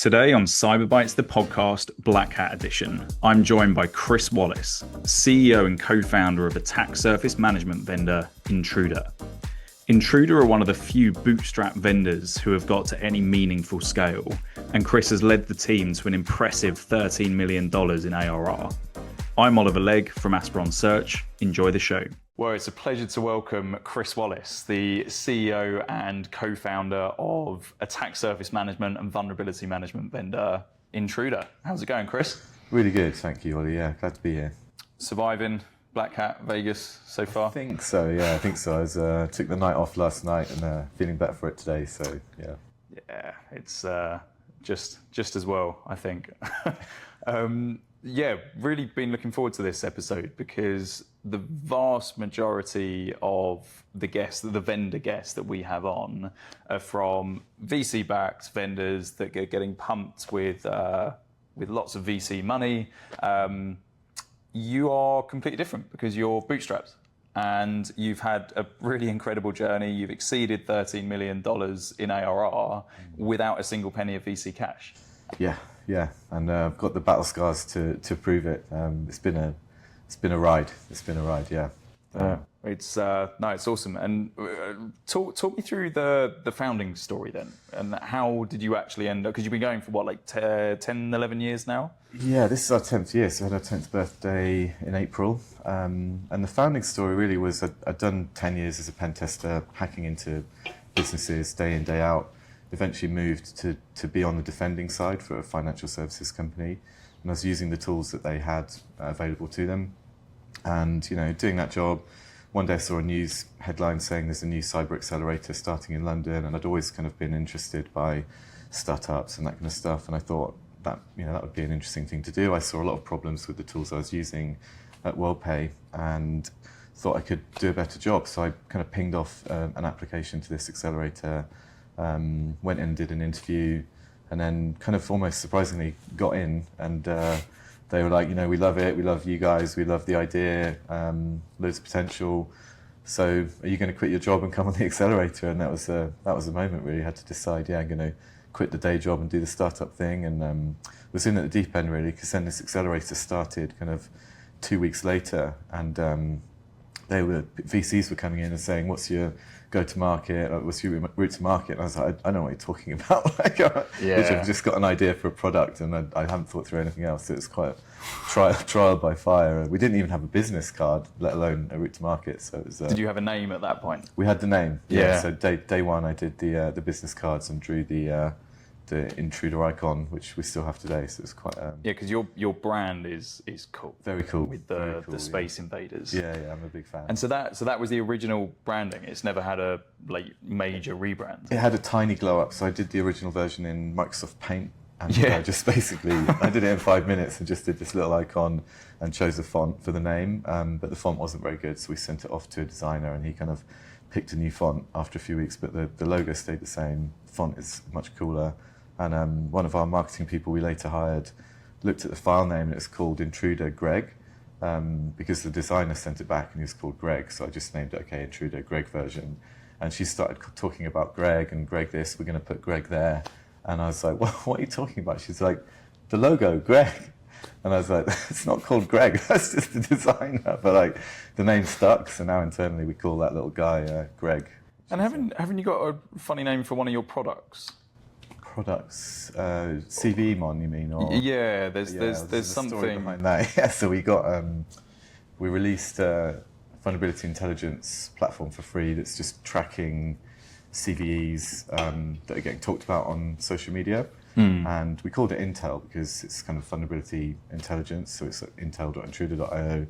Today on Cyberbytes, the podcast Black Hat Edition, I'm joined by Chris Wallis, CEO and co-founder of attack surface management vendor Intruder. Intruder are one of the few bootstrap vendors who have got to any meaningful scale, and Chris has led the team to an impressive $13 million in ARR. I'm Oliver Legg from Asperon Search. Enjoy the show. Well, it's a pleasure to welcome Chris Wallis, the CEO and co-founder of attack surface management and vulnerability management vendor Intruder. How's it going, Chris? Really good, thank you, Ollie. Yeah, glad to be here. Surviving Black Hat Vegas so far? I think so, yeah, I think so. I took the night off last night and feeling better for it today, so yeah. Yeah, it's just as well, I think. Yeah, really been looking forward to this episode because the vast majority of the vendor guests that we have on are from VC-backed vendors that are getting pumped with lots of VC money. You are completely different because you're bootstrapped and you've had a really incredible journey. You've exceeded $13 million in ARR without a single penny of VC cash. Yeah, and I've got the battle scars to prove it. It's been a ride. Yeah. It's awesome. And talk me through the founding story then, and how did you actually end up? Because you've been going for what, like 10, 11 years now? Yeah, this is our 10th year. So I had our 10th birthday in April, and the founding story really was I'd done 10 years as a pen tester, hacking into businesses day in, day out. Eventually moved to be on the defending side for a financial services company, and I was using the tools that they had available to them. And doing that job, one day I saw a news headline saying there's a new cyber accelerator starting in London, and I'd always kind of been interested by startups and that kind of stuff. And I thought that that would be an interesting thing to do. I saw a lot of problems with the tools I was using at WorldPay, and thought I could do a better job. So I kind of pinged off an application to this accelerator. Went in and did an interview, and then kind of almost surprisingly got in, and they were like, we love it, we love you guys, we love the idea, loads of potential. So are you going to quit your job and come on the accelerator? And that was the moment really. I had to decide, I'm going to quit the day job and do the startup thing, and was in at the deep end really, because then this accelerator started kind of 2 weeks later, and VCs were coming in and saying, what's your go-to-market, what's your route to market? And I was like, I don't know what you're talking about. Which I've just got an idea for a product, and I haven't thought through anything else. It was quite a trial by fire. We didn't even have a business card, let alone a route to market. So it was. Did you have a name at that point? We had the name. Yeah. So day one, I did the business cards and drew the Intruder icon, which we still have today. So it's quite. Because your brand is cool. Very cool. With the Space Invaders. Yeah, I'm a big fan. And so that was the original branding. It's never had a major rebrand. It had a tiny glow up. So I did the original version in Microsoft Paint, and just basically I did it in 5 minutes and just did this little icon and chose a font for the name. But the font wasn't very good, so we sent it off to a designer, and he kind of picked a new font after a few weeks. But the logo stayed the same. Font is much cooler. And one of our marketing people we later hired looked at the file name, and it's called Intruder Greg, because the designer sent it back and he was called Greg. So I just named it, Intruder Greg version. And she started talking about Greg and Greg this, we're going to put Greg there. And I was like, well, what are you talking about? She's like, the logo, Greg. And I was like, it's not called Greg, that's just the designer. But the name stuck, so now internally we call that little guy Greg. And haven't you got a funny name for one of your products? Products, CV Mon, you mean? Or yeah, there's something story behind that. Yeah, so we released a vulnerability intelligence platform for free that's just tracking CVEs that are getting talked about on social media, and we called it Intel because it's kind of vulnerability intelligence. So it's at intel.intruder.io.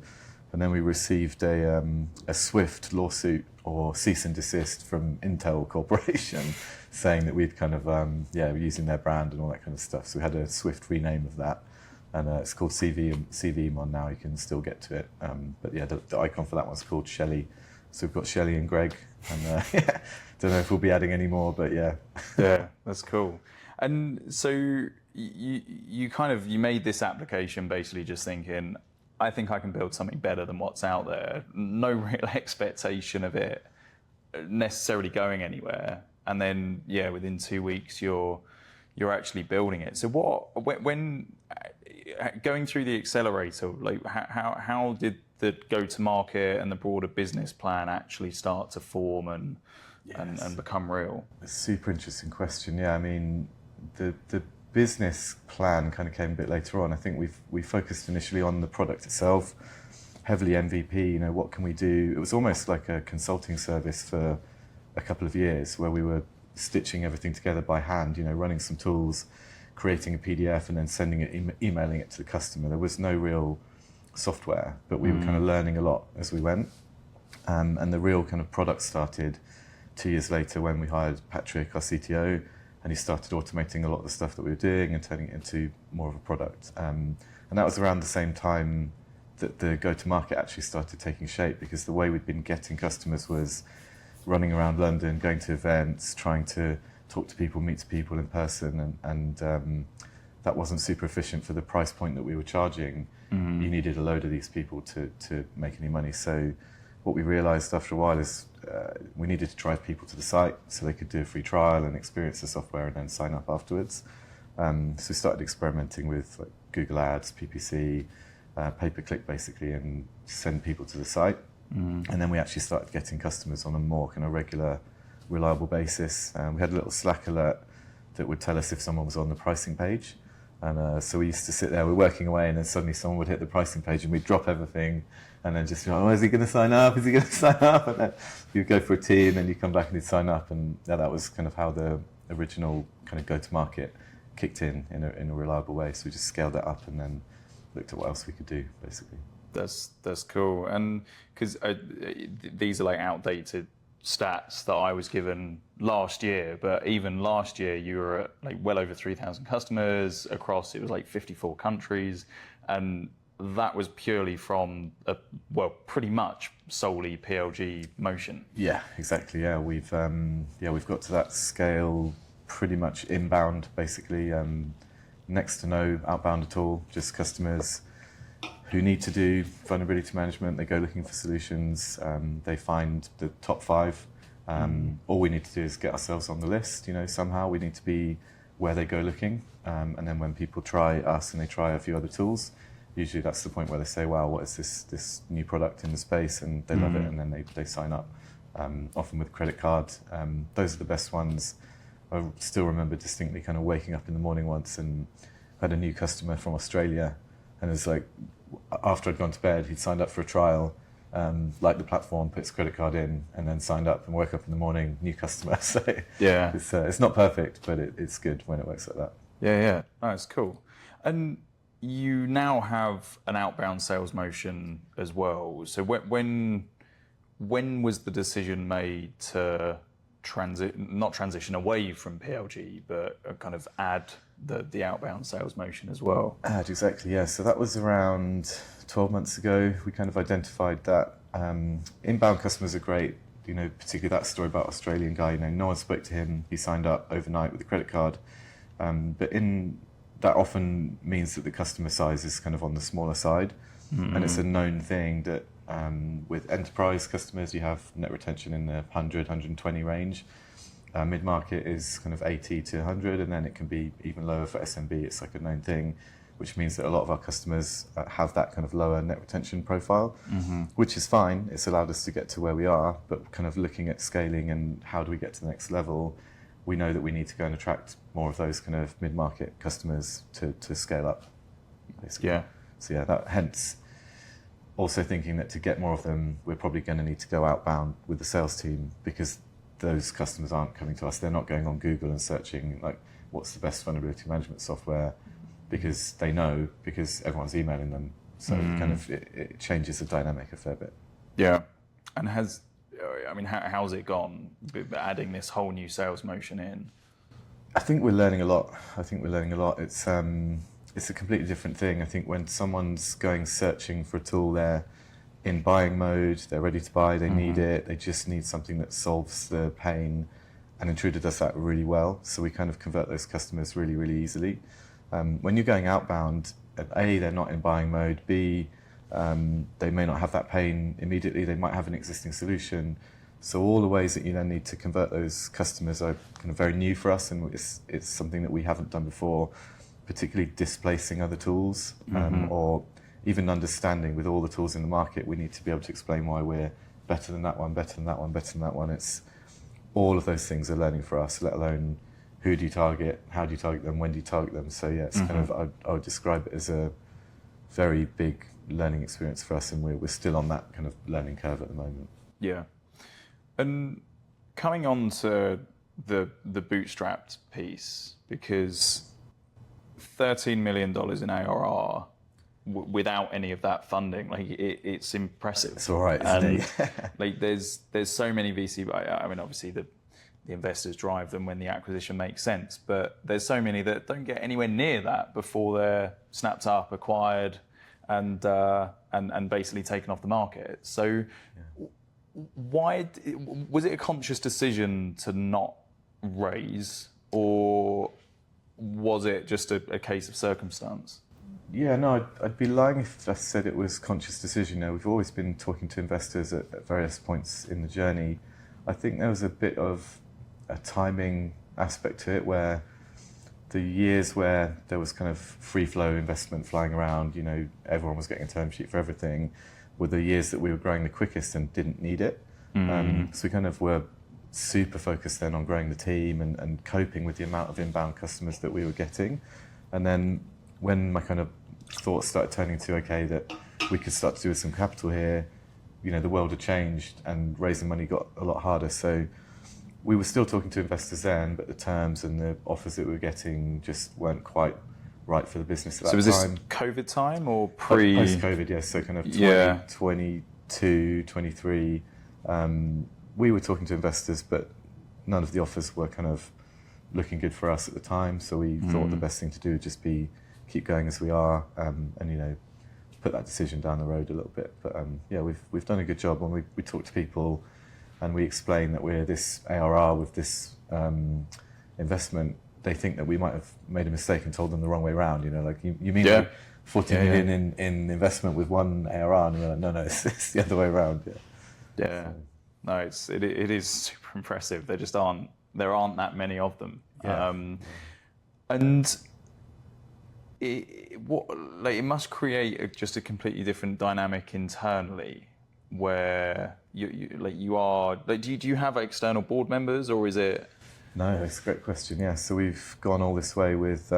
And then we received a swift lawsuit or cease and desist from Intel Corporation saying that we'd kind of, we're using their brand and all that kind of stuff. So we had a swift rename of that. And it's called CVMon now, you can still get to it. But yeah, the icon for that one's called Shelly. So we've got Shelly and Greg. And don't know if we'll be adding any more, but yeah. Yeah, that's cool. And so you made this application basically just thinking, I think I can build something better than what's out there. No real expectation of it necessarily going anywhere. And then, within 2 weeks, you're you're actually building it. So when going through the accelerator, like how did the go-to-market and the broader business plan actually start to form and become real? A super interesting question. Yeah, I mean, the business plan kind of came a bit later on. I think we focused initially on the product itself, heavily MVP. You know, what can we do? It was almost like a consulting service for a couple of years where we were stitching everything together by hand. You know, running some tools, creating a PDF, and then sending it, emailing it to the customer. There was no real software, but we were kind of learning a lot as we went. And the real kind of product started 2 years later when we hired Patrick, our CTO, and he started automating a lot of the stuff that we were doing and turning it into more of a product. And that was around the same time that the go-to-market actually started taking shape, because the way we'd been getting customers was running around London, going to events, trying to talk to people, meet people in person, and that wasn't super efficient for the price point that we were charging. You needed a load of these people to make any money. So what we realized after a while is we needed to drive people to the site so they could do a free trial and experience the software and then sign up afterwards. So we started experimenting with like Google Ads, PPC, pay-per-click basically, and send people to the site. And then we actually started getting customers on a more kind of regular, reliable basis. We had a little Slack alert that would tell us if someone was on the pricing page. And so we used to sit there, we're working away, and then suddenly someone would hit the pricing page and we'd drop everything and then just be like, oh, is he going to sign up? Is he going to sign up? And then you'd go for a tea and then you'd come back and he'd sign up. And yeah, that was kind of how the original kind of go-to-market kicked in a reliable way. So we just scaled it up and then looked at what else we could do, basically. That's cool. And because these are like outdated stats that I was given last year, but even last year you were at like well over 3,000 customers across, it was like 54 countries, and that was purely from pretty much solely PLG motion. Yeah, exactly. Yeah, we've got to that scale pretty much inbound, basically. Next to no outbound at all, just customers who need to do vulnerability management. They go looking for solutions. They find the top 5. All we need to do is get ourselves on the list. You know, somehow we need to be where they go looking. And then when people try us and they try a few other tools, usually that's the point where they say, "Wow, what is this new product in the space?" And they love it, and then they sign up. Often with credit card. Those are the best ones. I still remember distinctly kind of waking up in the morning once and had a new customer from Australia, and it's like, after I'd gone to bed, he'd signed up for a trial, liked the platform, put his credit card in, and then signed up and woke up in the morning, new customer. So yeah, it's not perfect, but it's good when it works like that. Yeah, that's cool. And you now have an outbound sales motion as well. So when was the decision made to not transition away from PLG, but kind of add the outbound sales motion as well? Exactly, yeah. So that was around 12 months ago. We kind of identified that inbound customers are great. You know, particularly that story about Australian guy, you know, no one spoke to him. He signed up overnight with a credit card. But that often means that the customer size is kind of on the smaller side. And it's a known thing that with enterprise customers, you have net retention in the 100, 120 range. Mid-market is kind of 80 to 100, and then it can be even lower for SMB. It's like a known thing, which means that a lot of our customers have that kind of lower net retention profile, which is fine. It's allowed us to get to where we are, but kind of looking at scaling and how do we get to the next level, we know that we need to go and attract more of those kind of mid-market customers to scale up, basically. Yeah. So yeah, that hence also thinking that to get more of them, we're probably going to need to go outbound with the sales team, because those customers aren't coming to us. They're not going on Google and searching like what's the best vulnerability management software, because they know, because everyone's emailing them. So it changes the dynamic a fair bit. Yeah. And how's it gone adding this whole new sales motion in? I think we're learning a lot. It's a completely different thing. I think when someone's going searching for a tool, they're in buying mode, they're ready to buy, they need it, they just need something that solves the pain, and Intruder does that really well. So we kind of convert those customers really, really easily. When you're going outbound, A, they're not in buying mode, B, they may not have that pain immediately, they might have an existing solution. So all the ways that you then need to convert those customers are kind of very new for us, and it's something that we haven't done before, particularly displacing other tools, or even understanding with all the tools in the market, we need to be able to explain why we're better than that one, better than that one, better than that one. It's all of those things are learning for us, let alone who do you target, how do you target them, when do you target them. So yeah, it's kind of, I would describe it as a very big learning experience for us, and we're still on that kind of learning curve at the moment. Yeah. And coming on to the bootstrapped piece, because $13 million in ARR without any of that funding, like it's impressive. It's all right, isn't it? Like there's so many VC. I mean, obviously the investors drive them when the acquisition makes sense, but there's so many that don't get anywhere near that before they're snapped up, acquired, and basically taken off the market. So. Yeah. Why was it a conscious decision to not raise, or was it just a case of circumstance? Yeah, no, I'd be lying if I said it was conscious decision. You know, we've always been talking to investors at various points in the journey. I think there was a bit of a timing aspect to it, where the years where there was kind of free flow investment flying around, you know, everyone was getting a term sheet for everything, were the years that we were growing the quickest and didn't need it. So we kind of were super focused then on growing the team and coping with the amount of inbound customers that we were getting. And then when my kind of thoughts started turning to, okay, that we could start to do with some capital here, you know, the world had changed and raising money got a lot harder. So we were still talking to investors then, but the terms and the offers that we were getting just weren't quite right for the business at that time. So was this COVID time or pre? Post-COVID, yes. So kind of 2022, 23. We were talking to investors, but none of the offers were kind of looking good for us at the time. So we thought the best thing to do would just be keep going as we are, and you know, put that decision down the road a little bit. But yeah, we've done a good job when we talk to people and we explain that we're this ARR with this investment. They think that we might have made a mistake and told them the wrong way around. You know, like you mean like 40 million in investment with one ARR, and we're like, no, it's the other way around. Yeah. So. No, it is super impressive. There aren't that many of them. Yeah. And it must create just a completely different dynamic internally, where you are. Like, do you have external board members, or is it? No, that's a great question. Yeah, so we've gone all this way with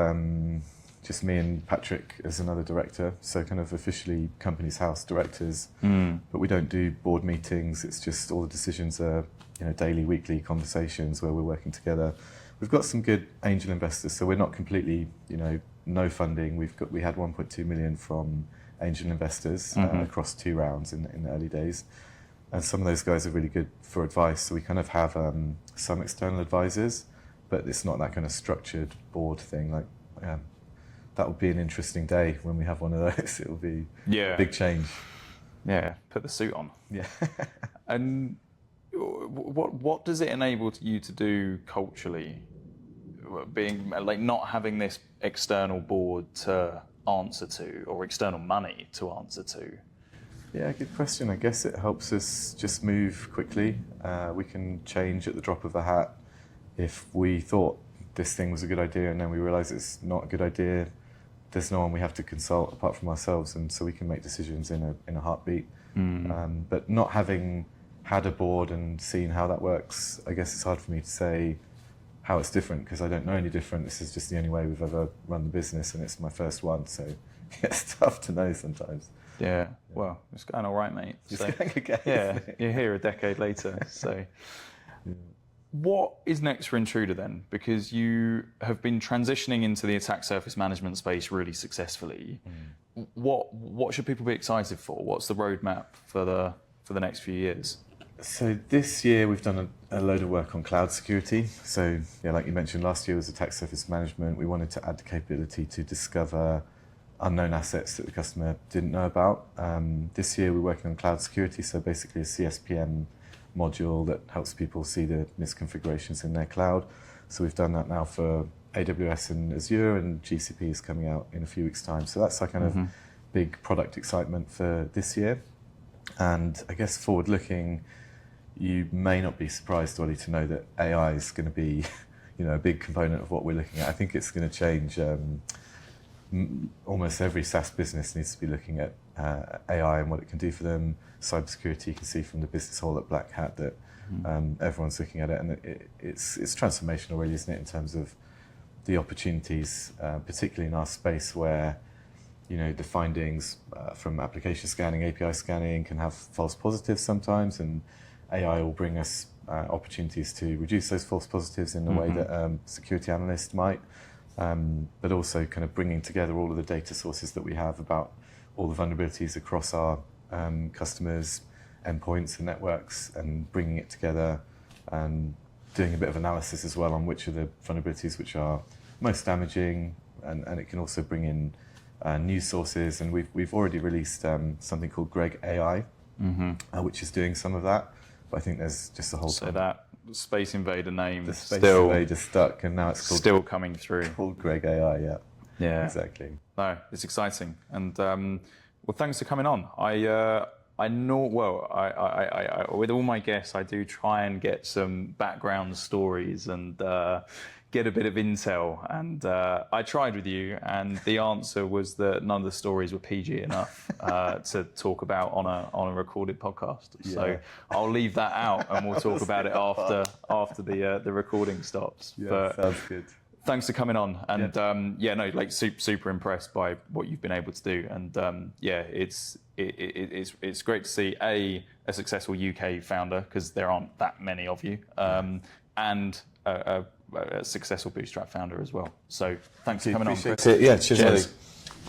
just me and Patrick as another director, so kind of officially company's house directors. But we don't do board meetings. It's just all the decisions are, you know, daily, weekly conversations where we're working together. We've got some good angel investors, so we're not completely, you know, no funding. We had 1.2 million from angel investors across 2 rounds in the early days. And some of those guys are really good for advice. So we kind of have some external advisors, but it's not that kind of structured board thing. Like that would be an interesting day when we have one of those. It will be a big change. Yeah, put the suit on. Yeah. And what does it enable you to do culturally? Being like not having this external board to answer to, or external money to answer to. Yeah, good question. I guess it helps us just move quickly. We can change at the drop of a hat. If we thought this thing was a good idea and then we realise it's not a good idea, there's no one we have to consult apart from ourselves, and so we can make decisions in a heartbeat. But not having had a board and seen how that works, I guess it's hard for me to say how it's different, because I don't know any different. This is just the only way we've ever run the business, and it's my first one, so it's tough to know sometimes. Yeah, well, it's going all right, mate. So, okay. Yeah, you're here a decade later. So, what is next for Intruder then? Because you have been transitioning into the attack surface management space really successfully. What should people be excited for? What's the roadmap for the next few years? So this year we've done a load of work on cloud security. So yeah, like you mentioned, last year was attack surface management. We wanted to add the capability to discover unknown assets that the customer didn't know about. This year we're working on cloud security, so basically a CSPM module that helps people see the misconfigurations in their cloud. So we've done that now for AWS and Azure, and GCP is coming out in a few weeks' time. So that's our kind of big product excitement for this year. And I guess forward looking, you may not be surprised, Ollie, to know that AI is going to be, a big component of what we're looking at. I think it's going to change. Almost every SaaS business needs to be looking at AI and what it can do for them. Cybersecurity, you can see from the business hall at Black Hat that everyone's looking at it, and it's transformational, really, isn't it, in terms of the opportunities, particularly in our space where, the findings from application scanning, API scanning can have false positives sometimes, and AI will bring us opportunities to reduce those false positives in the way that security analysts might, but also kind of bringing together all of the data sources that we have about all the vulnerabilities across our customers' endpoints and networks, and bringing it together and doing a bit of analysis as well on which are the vulnerabilities which are most damaging, and it can also bring in news sources, and we've already released something called Greg AI, which is doing some of that. But I think there's just a whole. So that Space Invader name, the Space Invader stuck, and now it's called, still coming through. Called Greg AI, yeah. Yeah, exactly. No, it's exciting, and well, thanks for coming on. I know, well, I with all my guests, I do try and get some background stories and get a bit of intel. And I tried with you, and the answer was that none of the stories were PG enough to talk about on a recorded podcast. Yeah. So I'll leave that out, and we'll talk about it after the recording stops. Yeah, but sounds good. Thanks for coming on, and super impressed by what you've been able to do, and it's great to see a successful UK founder, because there aren't that many of you, and a successful Bootstrap founder as well. So thanks for coming on, Chris. Yeah, cheers.